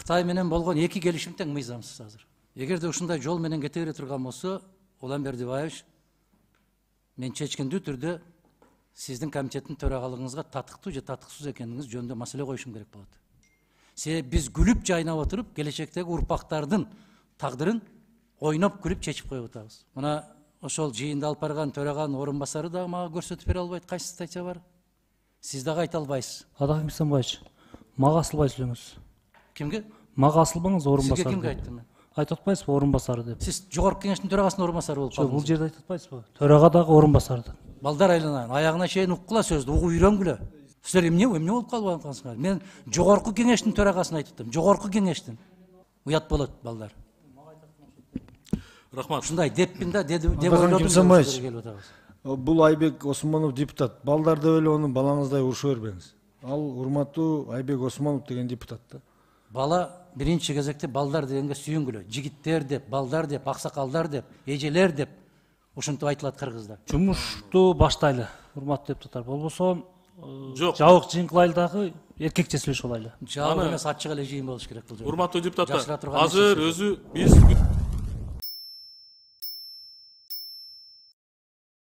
Кытай менен болгон эки келишим тең мыйзамсыз азыр. Эгерде ушундай жол менен кете бере турган болсо, Улан Бердибаевич, мен чечкиндүү түрдө сиздин комитеттин төрагалыгыңызга татыктуу же татыксыз экениңиз жөнүндө маселе коюшум керек болот. Себеби биз күлүп жайнап отуруп, келечектеги урпактардын тагдырын ойноп күлүп чечип коюп атабыз. Мына ошол жыйында алып барган төраганын орун басары дагы мага көрсөтүп бере албайт, кайсы статья бар. Сиз дагы айта албайсыз. Адак Мисанбаевич, мага асылбай сүйлөңүз. Кимге? Мага асылбаңыз, орун басары. Сизге кимге айттым мен? Айтып атпайсызбы, орун басары деп? Сиз жогорку кеңештин төрагасынын орун басары болуп Жок, калдыңыз. бул жерде айтып атпайсызбы? Төрага дагы орун басары деп. Балдар айланайын, аягына чейин уккула сөздү, угуп үйрөнгүлө. Сиздер эмне болуп калбаңсыңар? Мен жогорку кеңештин төрагасын айтып атам. Жогорку кеңештин. Уят болот, балдар. Рахмат. Ушундай деппин да, деп ойлодум. Бул Айбек Осмонов депутат. Балдар деп эле онун балаңыздай уруша бербеңиз. Ал урматтуу Айбек Осмонов деген депутат да. Бала биринчи кезекте балдар дегенге сүйүнгүлө. Жигиттер деп, балдар деп, аксакалдар деп, эжелер деп ушинтип айтылат кыргызда. Жумушту баштайлы, урматтуу депутаттар. Болбосо Жок. жабык жыйын кылайлы, эркекче сүйлөшүп алайлы. Жабык эмес, ачык эле жыйын болуш керек бул жерде. Урматтуу депутаттар, Жашыра турган азыр нерсе. өзү биз